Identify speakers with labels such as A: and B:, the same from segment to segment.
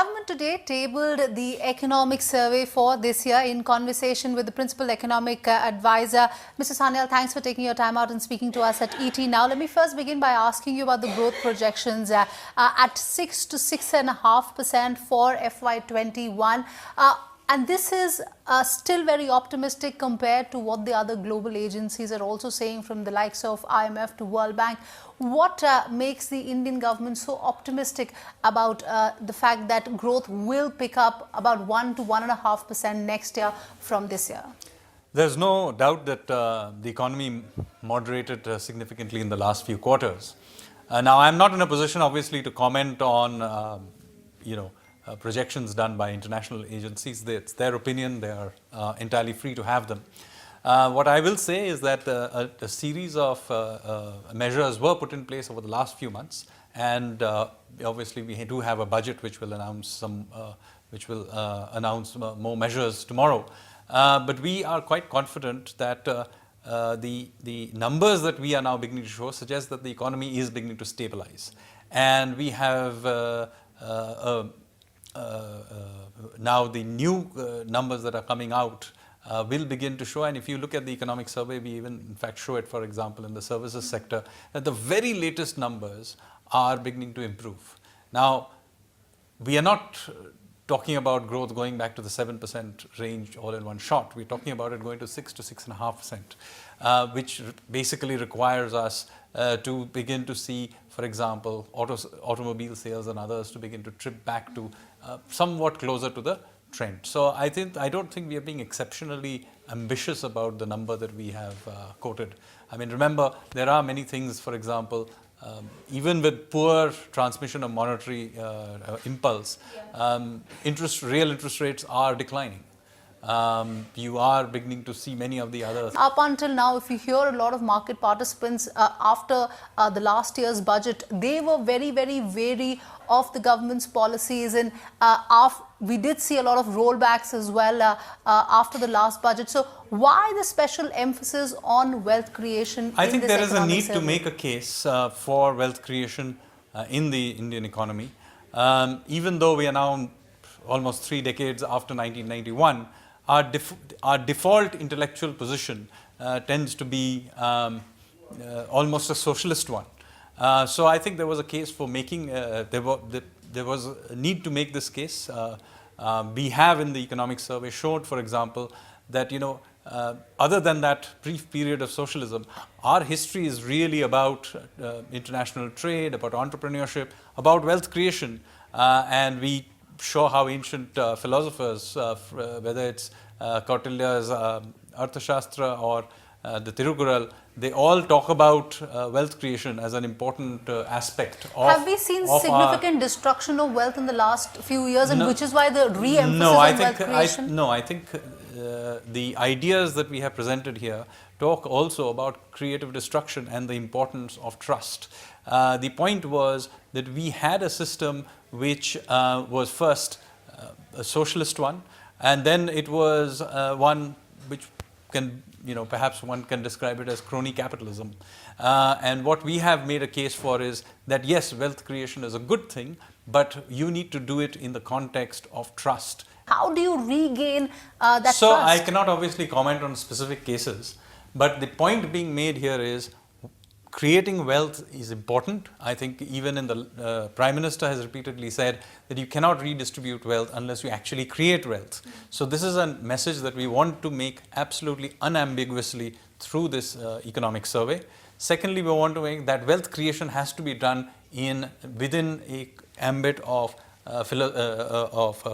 A: government today tabled the economic survey for this year. In conversation with the principal economic advisor, Mr. Sanyal, thanks for taking your time out and speaking to us at ET. Now, let me first begin by asking you about the growth projections at 6 to 6.5% for FY21. And this is still very optimistic compared to what the other global agencies are also saying, from the likes of IMF to World Bank. What makes the Indian government so optimistic about the fact that growth will pick up about 1 to 1.5% next year from this year?
B: There's no doubt that the economy moderated significantly in the last few quarters. Now, I'm not in a position, obviously, to comment on, projections done by international agencies. It's their opinion. They are entirely free to have them. What I will say is that a series of measures were put in place over the last few months, and obviously we do have a budget which will announce more measures tomorrow. But we are quite confident that the numbers that we are now beginning to show suggest that the economy is beginning to stabilize, and we have now the new numbers that are coming out will begin to show. And if you look at the economic survey, we even in fact show it, for example, in the services sector, that the very latest numbers are beginning to improve. Now, we are not talking about growth going back to the 7% range all in one shot. We're talking about it going to 6 to 6.5%, which basically requires us to begin to see, for example, automobile sales and others to begin to trip back to somewhat closer to the trend. So I don't think we are being exceptionally ambitious about the number that we have quoted. I mean, remember, there are many things, for example, even with poor transmission of monetary impulse, real interest rates are declining. You are beginning to see many of the others.
A: Up until now, if you hear a lot of market participants after the last year's budget, they were very, very wary of the government's policies, and we did see a lot of rollbacks as well after the last budget. So why the special emphasis on wealth creation?
B: I think there is a need to make a case for wealth creation in the Indian economy. Even though we are now almost 3 decades after 1991, our default intellectual position tends to be almost a socialist one. So I think there was a case for making, there was a need to make this case. We have in the economic survey showed, for example, that other than that brief period of socialism, our history is really about international trade, about entrepreneurship, about wealth creation, and we show how ancient philosophers, whether it's Kautilya's Arthashastra or the Tirukural, they all talk about wealth creation as an important aspect of.
A: Have we seen significant destruction of wealth in the last few years, and which is why the re-emphasis on wealth creation?
B: I think the ideas that we have presented here talk also about creative destruction and the importance of trust. The point was that we had a system which was first a socialist one, and then it was one which can, perhaps one can describe it as crony capitalism. And what we have made a case for is that yes, wealth creation is a good thing, but you need to do it in the context of trust.
A: How do you regain that trust?
B: So I cannot obviously comment on specific cases, but the point being made here is creating wealth is important. I think even in the Prime Minister has repeatedly said that you cannot redistribute wealth unless you actually create wealth. So this is a message that we want to make absolutely unambiguously through this economic survey. Secondly, we want to make that wealth creation has to be done within a ambit of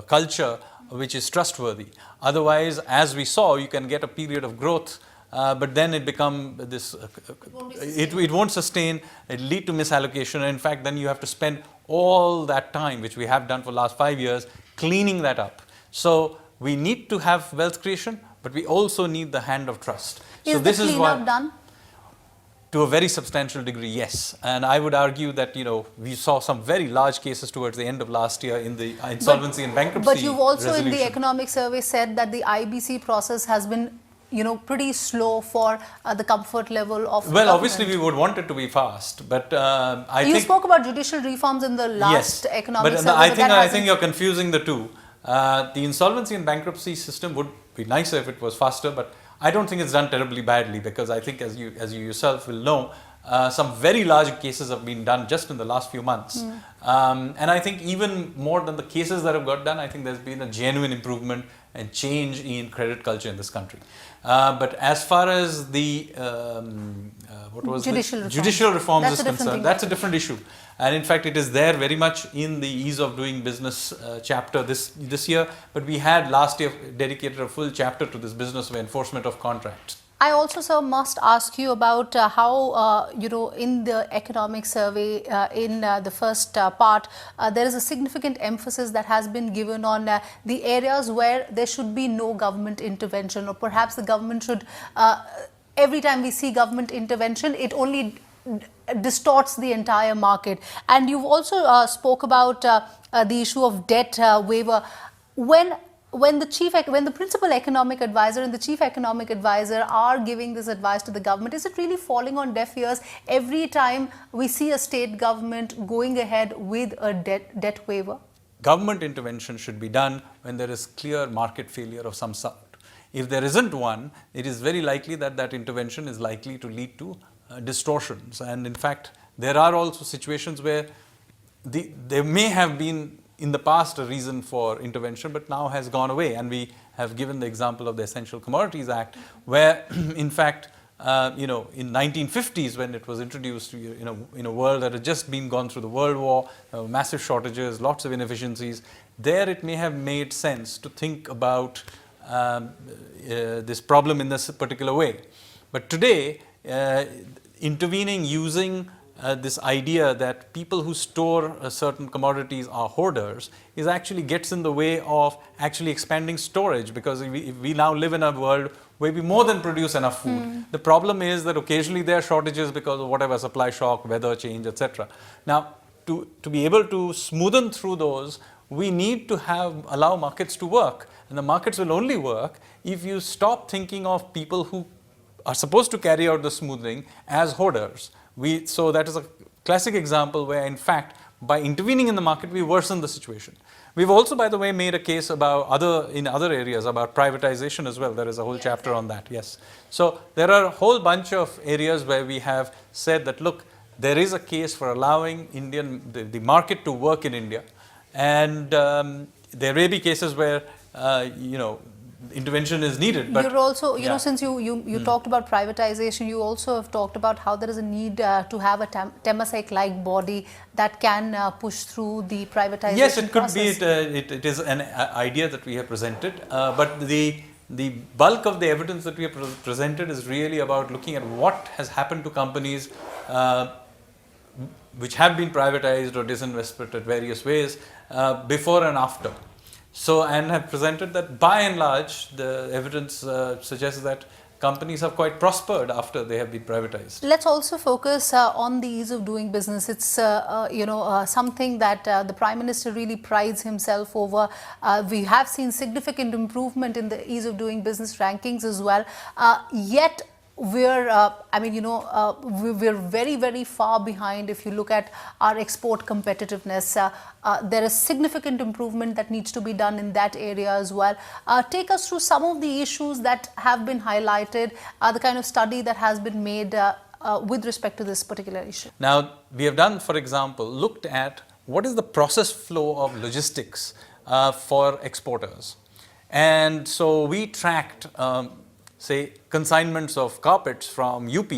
B: culture which is trustworthy. Otherwise, as we saw, you can get a period of growth, but then it becomes this, it won't sustain, it will lead to misallocation, and in fact then you have to spend all that time, which we have done for the last 5 years, cleaning that up. So we need to have wealth creation, but we also need the hand of trust.
A: So this is what done?
B: To a very substantial degree, yes. And I would argue that, we saw some very large cases towards the end of last year in the insolvency and bankruptcy
A: But you've also
B: resolution.
A: In the economic survey said that the IBC process has been pretty slow for the comfort level of
B: Well,
A: government.
B: obviously we would want it to be fast, but I
A: You
B: think
A: spoke about judicial reforms in the last
B: yes,
A: economic
B: but
A: survey,
B: I
A: but
B: think
A: that
B: I
A: hasn't-
B: think you're confusing the two. The insolvency and bankruptcy system would be nicer if it was faster, but I don't think it's done terribly badly, because I think, as you yourself will know, some very large cases have been done just in the last few months. And I think even more than the cases that have got done, I think there's been a genuine improvement and change in credit culture in this country. But as far as the what was
A: judicial reforms
B: is concerned, that's a different issue. And in fact, it is there very much in the ease of doing business chapter this year. But we had last year dedicated a full chapter to this business of enforcement of contracts.
A: I also, sir, must ask you about how, in the economic survey, in the first part, there is a significant emphasis that has been given on the areas where there should be no government intervention, or perhaps the government should, every time we see government intervention, it only distorts the entire market. And you've also spoke about the issue of debt waiver. When the principal economic advisor and the chief economic advisor are giving this advice to the government, is it really falling on deaf ears every time we see a state government going ahead with a debt waiver?
B: Government intervention should be done when there is clear market failure of some sort. If there isn't one, it is very likely that that intervention is likely to lead to distortions. And in fact, there are also situations where there may have been in the past a reason for intervention, but now has gone away. And we have given the example of the Essential Commodities Act, where in fact, in 1950s, when it was introduced, in a world that had just been gone through the World War, massive shortages, lots of inefficiencies, there it may have made sense to think about this problem in this particular way. But today, intervening using this idea that people who store certain commodities are hoarders actually gets in the way of actually expanding storage, because if we now live in a world where we more than produce enough food. The problem is that occasionally there are shortages because of whatever, supply shock, weather change, etc. Now, to be able to smoothen through those, we need to allow markets to work. And the markets will only work if you stop thinking of people who are supposed to carry out the smoothing as hoarders. So that is a classic example where, in fact, by intervening in the market, we worsen the situation. We've also, by the way, made a case in other areas about privatization as well. There is a whole chapter on that, yes. So there are a whole bunch of areas where we have said that, look, there is a case for allowing the market to work in India. And there may be cases where, intervention is needed. But
A: you're also, since you talked about privatization, you also have talked about how there is a need to have a Temasek-like body that can push through the privatization
B: Yes, it could
A: process.
B: be. It is an idea that we have presented, but the bulk of the evidence that we have presented is really about looking at what has happened to companies which have been privatized or disinvested at various ways before and after. So, and have presented that by and large, the evidence suggests that companies have quite prospered after they have been privatized.
A: Let's also focus on the ease of doing business. It's something that the Prime Minister really prides himself over. We have seen significant improvement in the ease of doing business rankings as well. Yet we're, we're very, very far behind if you look at our export competitiveness. There is significant improvement that needs to be done in that area as well. Take us through some of the issues that have been highlighted, the kind of study that has been made with respect to this particular issue.
B: Now, we have done, for example, looked at what is the process flow of logistics for exporters. And so we tracked say, consignments of carpets from UP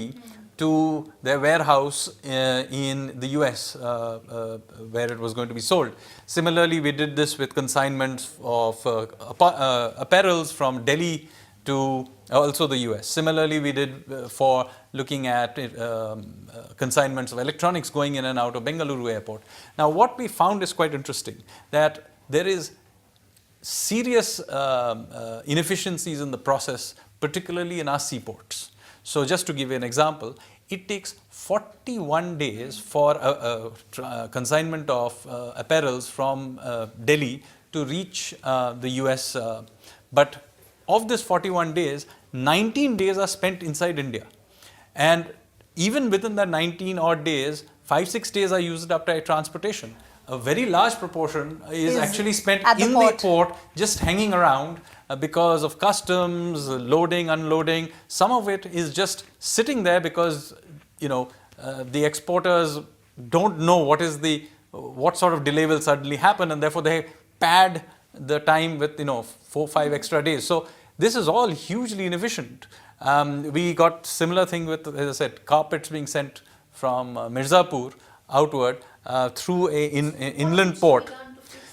B: to their warehouse in the US where it was going to be sold. Similarly, we did this with consignments of apparels from Delhi to also the US. Similarly, we did for looking at consignments of electronics going in and out of Bengaluru airport. Now, what we found is quite interesting, that there is serious inefficiencies in the process, particularly in our seaports. So just to give you an example, it takes 41 days for a consignment of apparels from Delhi to reach the US, but of this 41 days, 19 days are spent inside India. And even within that 19 odd days, 5-6 days are used up by transportation. A very large proportion is actually spent in the port, just hanging around because of customs, loading, unloading. Some of it is just sitting there because, the exporters don't know what sort of delay will suddenly happen, and therefore they pad the time with 4-5 extra days. So this is all hugely inefficient. We got similar thing with, as I said, carpets being sent from Mirzapur outward through an inland port.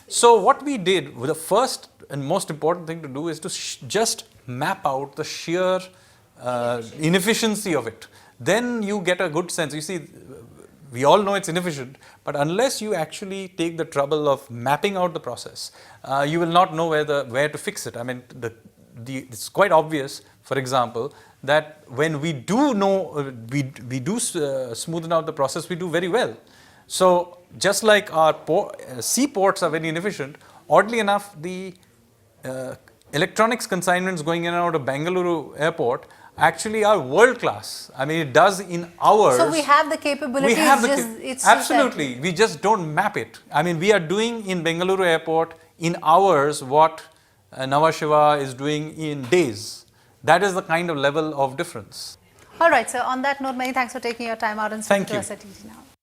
B: So what we did, the first and most important thing to do is to just map out the sheer inefficiency of it. Then you get a good sense. You see, we all know it's inefficient, but unless you actually take the trouble of mapping out the process, you will not know where to fix it. I mean, it's quite obvious, for example, that when we do know, we do smoothen out the process, we do very well. So just like our seaports are very inefficient, oddly enough, the electronics consignments going in and out of Bengaluru airport actually are world class. I mean, it does in hours.
A: So we have the capabilities.
B: We have absolutely. We just don't map it. I mean, we are doing in Bengaluru airport in hours what Nhava Sheva is doing in days. That is the kind of level of difference.
A: All right, so on that note, many thanks for taking your time out and speaking to us at ET Now.